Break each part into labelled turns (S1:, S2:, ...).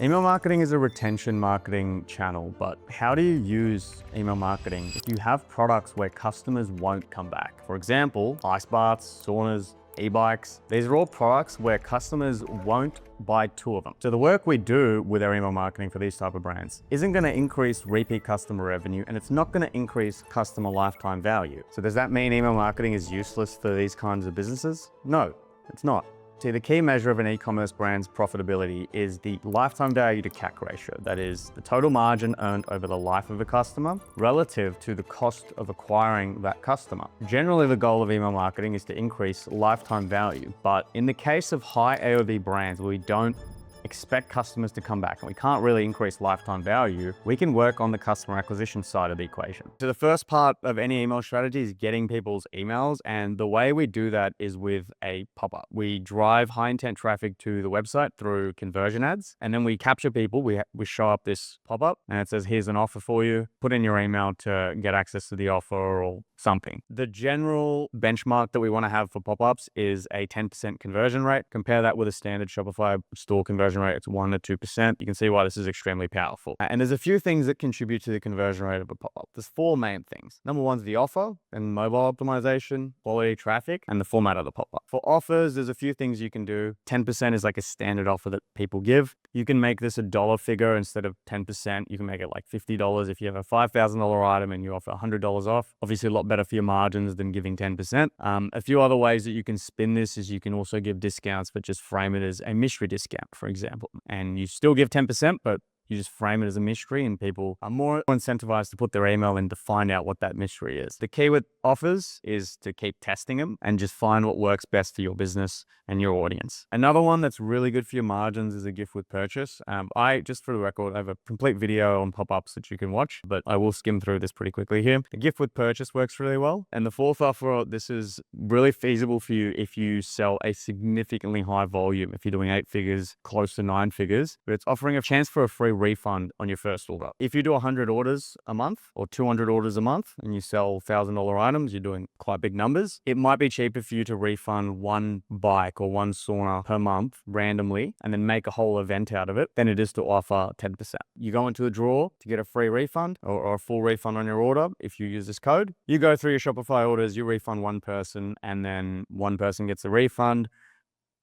S1: Email marketing is a retention marketing channel, but how do you use email marketing if you have products where customers won't come back? For example, ice baths, saunas, e-bikes. These are all products where customers won't buy two of them. So the work we do with our email marketing for these type of brands isn't going to increase repeat customer revenue, and it's not going to increase customer lifetime value. So does that mean email marketing is useless for these kinds of businesses? No, it's not. See, the key measure of an e-commerce brand's profitability is the lifetime value to CAC ratio. That is the total margin earned over the life of a customer relative to the cost of acquiring that customer. Generally, the goal of email marketing is to increase lifetime value. But in the case of high AOV brands, we don't expect customers to come back and we can't really increase lifetime value, we can work on the customer acquisition side of the equation. So the first part of any email strategy is getting people's emails, and the way we do that is with a pop-up. We drive high intent traffic to the website through conversion ads, and then we capture people. We show up this pop-up and it says, here's an offer for you. Put in your email to get access to the offer or something. The general benchmark that we want to have for pop-ups is a 10% conversion rate. Compare that with a standard Shopify store conversion rate. It's 1 to 2%. You can see why this is extremely powerful. And there's a few things that contribute to the conversion rate of a pop-up. There's 4 main things. Number 1 is the offer and mobile optimization, quality traffic, and the format of the pop-up. For offers, there's a few things you can do. 10% is like a standard offer that people give. You can make this a dollar figure instead of 10%. You can make it like $50 if you have a $5,000 item and you offer $100 off. Obviously, a lot better for your margins than giving 10%. A few other ways that you can spin this is you can also give discounts, but just frame it as a mystery discount, for example. And you still give 10%, but you just frame it as a mystery and people are more incentivized to put their email in to find out what that mystery is. The key with offers is to keep testing them and just find what works best for your business and your audience. Another one that's really good for your margins is a gift with purchase. Just for the record, I have a complete video on pop-ups that you can watch, but I will skim through this pretty quickly here. The gift with purchase works really well. And the fourth offer, this is really feasible for you if you sell a significantly high volume, if you're doing 8 figures, close to 9 figures, but it's offering a chance for a free refund on your first order. If you do 100 orders a month or 200 orders a month and you sell $1,000 items, you're doing quite big numbers. It might be cheaper for you to refund 1 bike or 1 sauna per month randomly and then make a whole event out of it than it is to offer 10%. You go into a draw to get a free refund or a full refund on your order. If you use this code, you go through your Shopify orders, you refund 1 person and then 1 person gets a refund.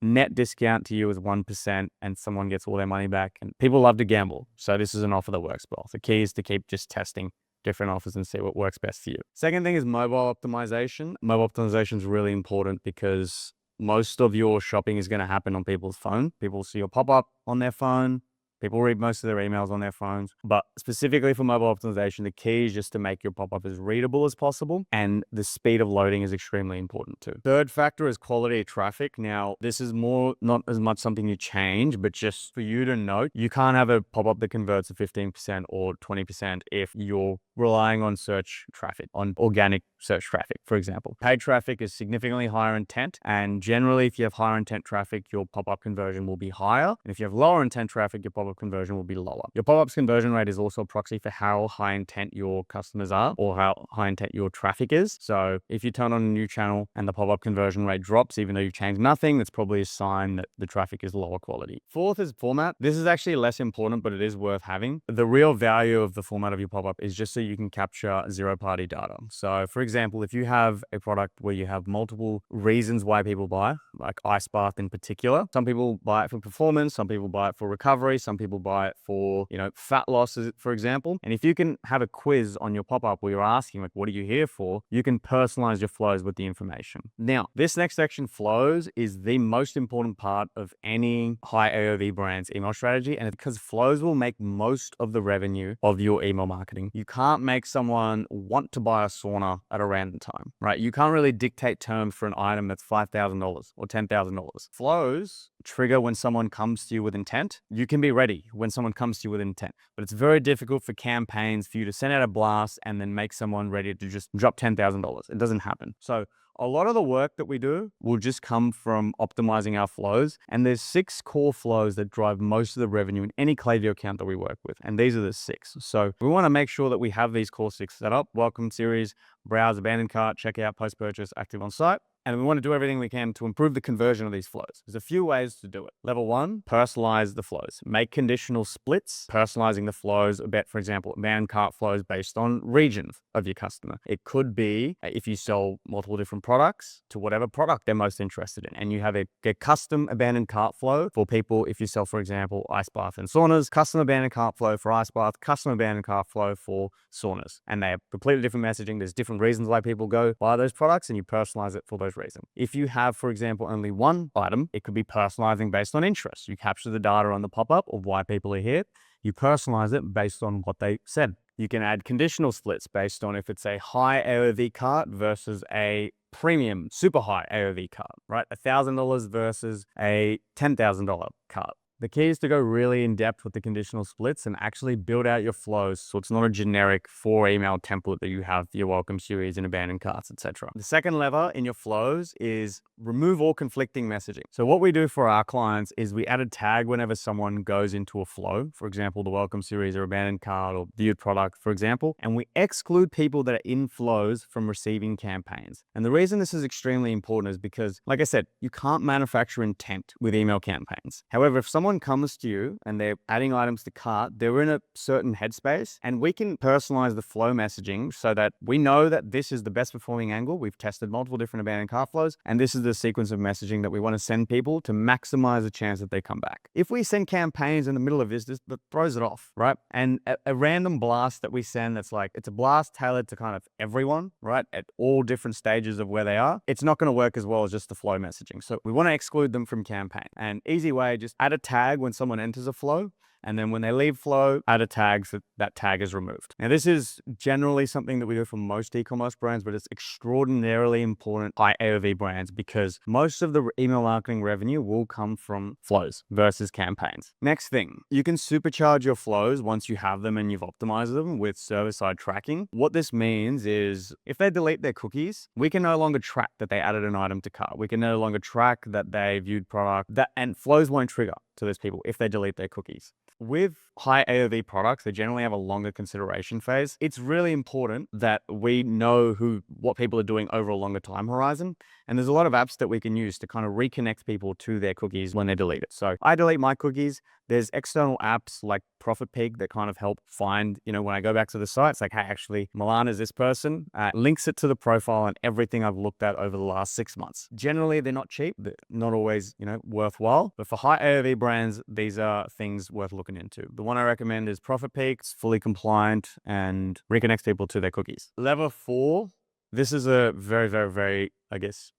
S1: Net discount to you is 1% and someone gets all their money back. And people love to gamble. So this is an offer that works well. The key is to keep just testing different offers and see what works best for you. Second thing is mobile optimization. Mobile optimization is really important because most of your shopping is going to happen on people's phone. People see your pop-up on their phone. People read most of their emails on their phones, but specifically for mobile optimization, the key is just to make your pop-up as readable as possible, and the speed of loading is extremely important too. Third factor is quality of traffic. Now, this is not as much something you change, but just for you to note, you can't have a pop-up that converts to 15% or 20% if you're relying on search traffic, on organic search traffic, for example. Paid traffic is significantly higher intent, and generally, if you have higher intent traffic, your pop-up conversion will be higher, and if you have lower intent traffic, your pop-up conversion will be lower. Your pop-up's conversion rate is also a proxy for how high intent your customers are or how high intent your traffic is. So if you turn on a new channel and the pop-up conversion rate drops, even though you've changed nothing, that's probably a sign that the traffic is lower quality. Fourth is format. This is actually less important, but it is worth having. The real value of the format of your pop-up is just so you can capture zero-party data. So for example, if you have a product where you have multiple reasons why people buy, like ice bath in particular, some people buy it for performance, some people buy it for recovery, some people buy it for, fat loss, for example. And if you can have a quiz on your pop-up where you're asking, like, what are you here for? You can personalize your flows with the information. Now, this next section, flows, is the most important part of any high AOV brand's email strategy. And it's because flows will make most of the revenue of your email marketing. You can't make someone want to buy a sauna at a random time, right? You can't really dictate terms for an item that's $5,000 or $10,000. Flows trigger when someone comes to you with intent. You can be ready when someone comes to you with intent, but it's very difficult for campaigns for you to send out a blast and then make someone ready to just drop $10,000. It doesn't happen. So a lot of the work that we do will just come from optimizing our flows. And there's 6 core flows that drive most of the revenue in any Klaviyo account that we work with. And these are the 6. So we want to make sure that we have these core 6 set up: welcome series, browse, abandoned cart, checkout, post-purchase, active on site. And we want to do everything we can to improve the conversion of these flows. There's a few ways to do it. Level 1, personalize the flows. Make conditional splits, personalizing the flows a bit, for example, abandoned cart flows based on regions of your customer. It could be if you sell multiple different products to whatever product they're most interested in. And you have a custom abandoned cart flow for people if you sell, for example, ice bath and saunas, custom abandoned cart flow for ice bath, custom abandoned cart flow for saunas. And they have completely different messaging. There's different reasons why people go buy those products, and you personalize it for those reasons. If you have, for example, only one item, it could be personalizing based on interest. You capture the data on the pop-up of why people are here. You personalize it based on what they said. You can add conditional splits based on if it's a high AOV cart versus a premium, super high AOV cart, right? $1,000 versus a $10,000 cart. The key is to go really in depth with the conditional splits and actually build out your flows so it's not a generic 4 email template that you have for your welcome series and abandoned carts, etc. The second lever in your flows is remove all conflicting messaging. So what we do for our clients is we add a tag whenever someone goes into a flow, for example, the welcome series or abandoned cart or viewed product, for example, and we exclude people that are in flows from receiving campaigns. And the reason this is extremely important is because, like I said, you can't manufacture intent with email campaigns. However, if someone comes to you and they're adding items to cart, they're in a certain headspace, and we can personalize the flow messaging so that we know that this is the best performing angle. We've tested multiple different abandoned cart flows, and this is the sequence of messaging that we want to send people to maximize the chance that they come back. If we send campaigns in the middle of this that throws it off, right? And a random blast that we send that's like, it's a blast tailored to kind of everyone, right? At all different stages of where they are, it's not going to work as well as just the flow messaging. So we want to exclude them from campaign. And easy way, just add a tag when someone enters a flow, and then when they leave flow, add a tag so that tag is removed. Now, this is generally something that we do for most e-commerce brands, but it's extraordinarily important high AOV brands because most of the email marketing revenue will come from flows versus campaigns. Next thing, you can supercharge your flows once you have them and you've optimized them with server-side tracking. What this means is if they delete their cookies, we can no longer track that they added an item to cart. We can no longer track that they viewed product, and flows won't trigger to those people if they delete their cookies. With high AOV products, they generally have a longer consideration phase. It's really important that we know what people are doing over a longer time horizon. And there's a lot of apps that we can use to kind of reconnect people to their cookies when they delete it. So I delete my cookies. There's external apps like Profit Pig that kind of help find, when I go back to the site, it's like, hey, actually, Milan is this person. Links it to the profile and everything I've looked at over the last 6 months. Generally, they're not cheap. They're not always, worthwhile. But for high AOV brands, these are things worth looking into. The one I recommend is Profit Pig. It's fully compliant and reconnects people to their cookies. Level 4. This is a very, very, very,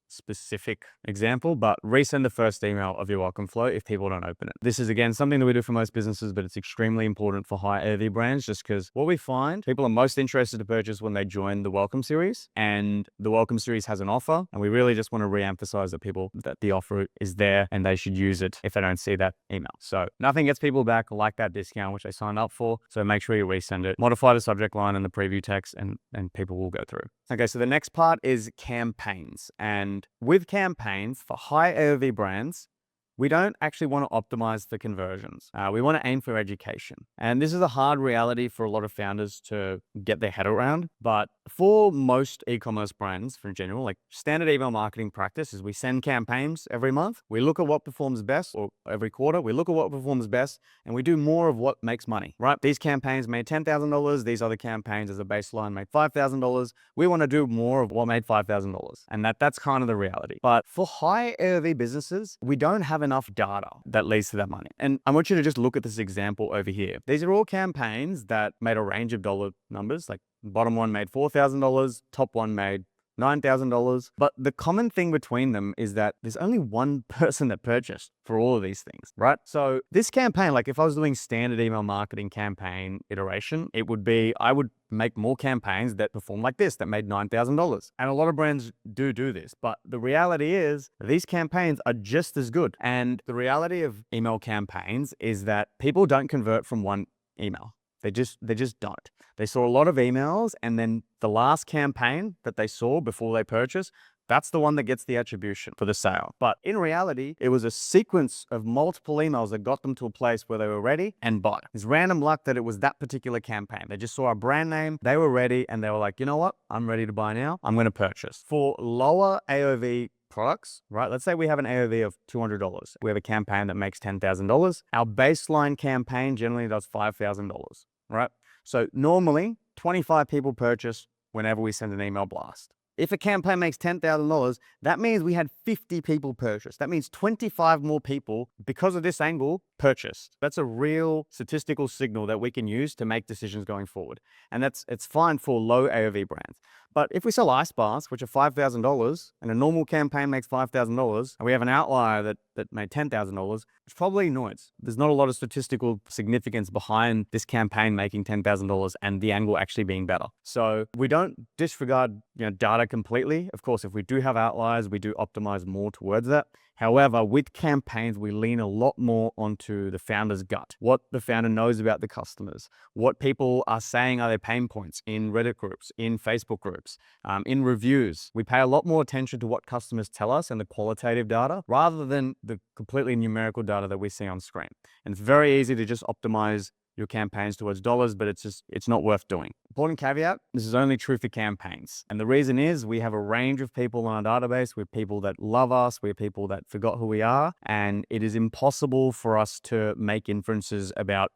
S1: specific example, but resend the first email of your welcome flow if people don't open it. This is, again, something that we do for most businesses, but it's extremely important for high AOV brands just because what we find, people are most interested to purchase when they join the welcome series, and the welcome series has an offer, and we really just want to re-emphasize that the offer is there and they should use it if they don't see that email. So nothing gets people back like that discount, which they signed up for. So make sure you resend it, modify the subject line and the preview text, and people will go through. Okay, so the next part is campaigns. And with campaigns for high AOV brands, we don't actually want to optimize the conversions. We want to aim for education. And this is a hard reality for a lot of founders to get their head around. But for most e-commerce brands, in general, like standard email marketing practice is we send campaigns every month. We look at what performs best, or every quarter, we look at what performs best, and we do more of what makes money, right? These campaigns made $10,000. These other campaigns as a baseline made $5,000. We want to do more of what made $5,000. And that's kind of the reality. But for high AOV businesses, we don't have enough data that leads to that money. And I want you to just look at this example over here. These are all campaigns that made a range of dollar numbers, like bottom one made $4,000, top one made $9,000. But the common thing between them is that there's only one person that purchased for all of these things, right? So this campaign, like if I was doing standard email marketing campaign iteration, I would make more campaigns that perform like this, that made $9,000. And a lot of brands do this. But the reality is these campaigns are just as good. And the reality of email campaigns is that people don't convert from one email. They just don't. They saw a lot of emails, and then the last campaign that they saw before they purchase That's the one that gets the attribution for the sale. But in reality, it was a sequence of multiple emails that got them to a place where they were ready and buy. It's random luck that it was that particular campaign. They just saw a brand name, they were ready, and they were like, you know what? I'm ready to buy now. I'm going to purchase. For lower AOV products, right? Let's say we have an AOV of $200. We have a campaign that makes $10,000. Our baseline campaign generally does $5,000, right? So normally 25 people purchase whenever we send an email blast. If a campaign makes $10,000, that means we had 50 people purchase. That means 25 more people, because of this angle, purchased. That's a real statistical signal that we can use to make decisions going forward. And it's fine for low AOV brands. But if we sell ice baths, which are $5,000, and a normal campaign makes $5,000, and we have an outlier that made $10,000, it's probably noise. There's not a lot of statistical significance behind this campaign making $10,000 and the angle actually being better. So we don't disregard data completely. Of course, if we do have outliers, we do optimize more towards that. However, with campaigns, we lean a lot more onto the founder's gut, what the founder knows about the customers, what people are saying are their pain points in Reddit groups, in Facebook groups, in reviews. We pay a lot more attention to what customers tell us and the qualitative data rather than the completely numerical data that we see on screen. And it's very easy to just optimize your campaigns towards dollars, but it's not worth doing. Important caveat, this is only true for campaigns. And the reason is we have a range of people on our database. We have people that love us. We have people that forgot who we are. And it is impossible for us to make inferences about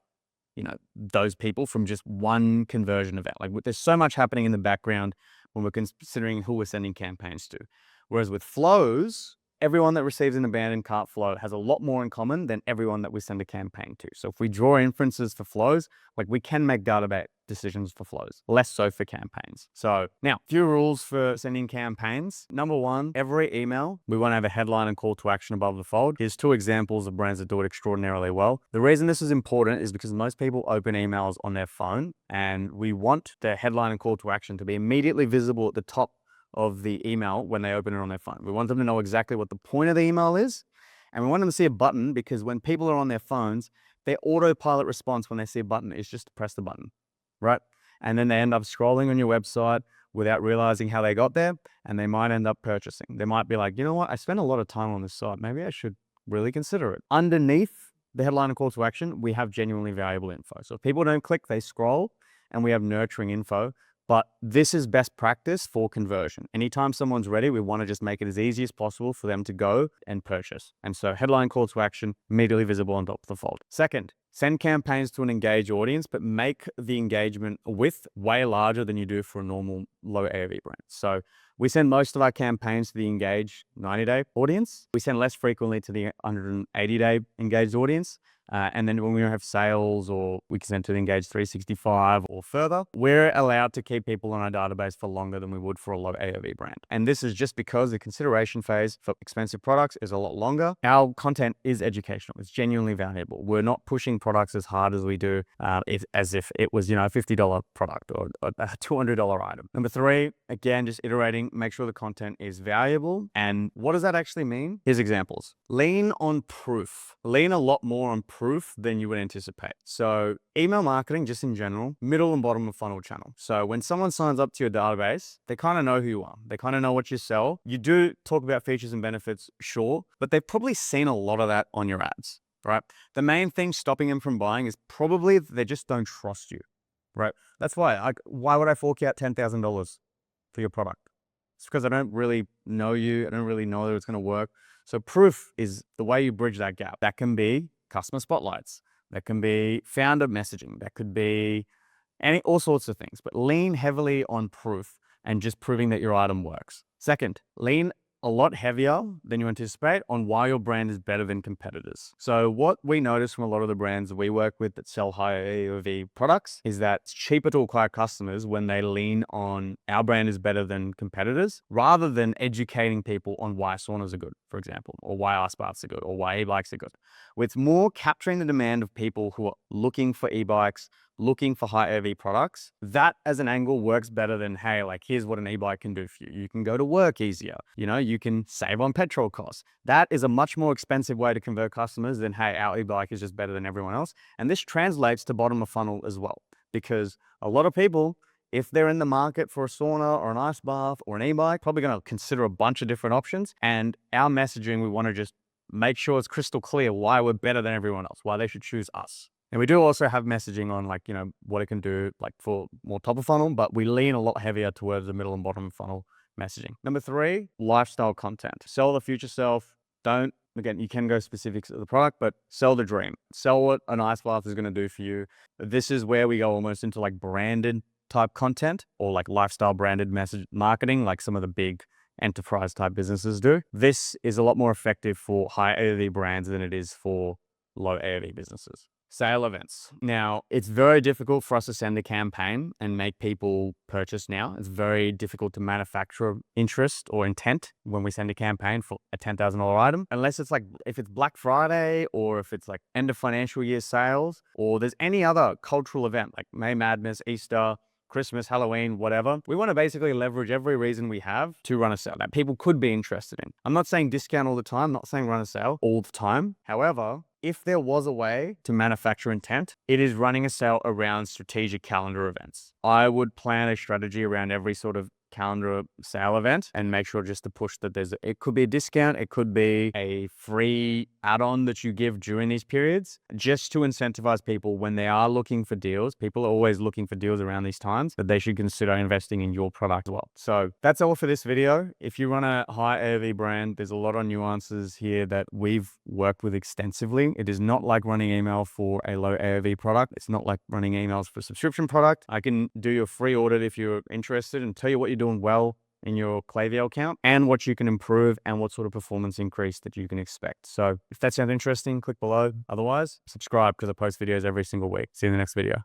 S1: those people from just one conversion event. Like, there's so much happening in the background when we're considering who we're sending campaigns to. Whereas with flows, everyone that receives an abandoned cart flow has a lot more in common than everyone that we send a campaign to. So if we draw inferences for flows, we can make database decisions for flows, less so for campaigns. So now, few rules for sending campaigns. Number one, every email, we want to have a headline and call to action above the fold. Here's two examples of brands that do it extraordinarily well. The reason this is important is because most people open emails on their phone, and we want the headline and call to action to be immediately visible at the top of the email when they open it on their phone. We want them to know exactly what the point of the email is, and we want them to see a button, because when people are on their phones, their autopilot response when they see a button is just to press the button, right? And then they end up scrolling on your website without realizing how they got there, and they might end up purchasing. They might be like, you know what, I spent a lot of time on this site. Maybe I should really consider it. Underneath the headline and call to action, we have genuinely valuable info. So if people don't click, they scroll, and we have nurturing info. But this is best practice for conversion. Anytime someone's ready, we want to just make it as easy as possible for them to go and purchase. And so headline call to action, immediately visible on top of the fold. Second, send campaigns to an engaged audience, but make the engagement width way larger than you do for a normal low AOV brand. So we send most of our campaigns to the engaged 90-day audience. We send less frequently to the 180-day engaged audience. And then when we have sales, or we can send to the engaged 365 or further, we're allowed to keep people on our database for longer than we would for a low AOV brand. And this is just because the consideration phase for expensive products is a lot longer. Our content is educational. It's genuinely valuable. We're not pushing products as hard as we do as if it was, a $50 product or a $200 item. Number three, again, just iterating, make sure the content is valuable. And what does that actually mean? Here's examples. Lean on proof. Lean a lot more on proof than you would anticipate. So email marketing, just in general, middle and bottom of funnel channel. So when someone signs up to your database, they kind of know who you are. They kind of know what you sell. You do talk about features and benefits, sure, but they've probably seen a lot of that on your ads, right? The main thing stopping them from buying is probably they just don't trust you, right? That's why. Why would I fork out $10,000 for your product? It's because I don't really know you. I don't really know that it's going to work. So proof is the way you bridge that gap. That can be customer spotlights. That can be founder messaging. That could be all sorts of things. But lean heavily on proof and just proving that your item works. Second, lean a lot heavier than you anticipate on why your brand is better than competitors. So what we notice from a lot of the brands that we work with that sell higher AOV products is that it's cheaper to acquire customers when they lean on our brand is better than competitors, rather than educating people on why saunas are good, for example, or why ice baths are good, or why e-bikes are good. It's more capturing the demand of people who are looking for e-bikes, looking for high AOV products. That as an angle works better than, hey, here's what an e-bike can do for you. You can go to work easier. You can save on petrol costs. That is a much more expensive way to convert customers than, hey, our e-bike is just better than everyone else. And this translates to bottom of funnel as well, because a lot of people, if they're in the market for a sauna or an ice bath or an e-bike, probably going to consider a bunch of different options. And our messaging, we want to just make sure it's crystal clear why we're better than everyone else, why they should choose us. And we do also have messaging on like, what it can do like for more top of funnel, but we lean a lot heavier towards the middle and bottom of funnel messaging. Number 3, lifestyle content. Sell the future self. Again, you can go specifics of the product, but sell the dream. Sell what an ice bath is going to do for you. This is where we go almost into like branded type content or like lifestyle branded message marketing, like some of the big enterprise type businesses do. This is a lot more effective for high AOV brands than it is for low AOV businesses. Sale events. Now, it's very difficult for us to send a campaign and make people purchase now. It's very difficult to manufacture interest or intent when we send a campaign for a $10,000 item, unless it's like, if it's Black Friday or if it's like end of financial year sales, or there's any other cultural event like May Madness, Easter, Christmas, Halloween, whatever. We want to basically leverage every reason we have to run a sale that people could be interested in. I'm not saying discount all the time, not saying run a sale all the time. However, if there was a way to manufacture intent, it is running a sale around strategic calendar events. I would plan a strategy around every sort of calendar sale event and make sure just to push that it could be a discount, it could be a free add-on that you give during these periods, just to incentivize people when they are looking for deals. People are always looking for deals around these times, that they should consider investing in your product as well. So that's all for this video. If you run a high AOV brand, there's a lot of nuances here that we've worked with extensively. It is not like running email for a low AOV product. It's not like running emails for a subscription product. I can do you a free audit if you're interested and tell you what you're doing well in your Klaviyo account and what you can improve and what sort of performance increase that you can expect. So if that sounds interesting, click below. Otherwise, subscribe because I post videos every single week. See you in the next video.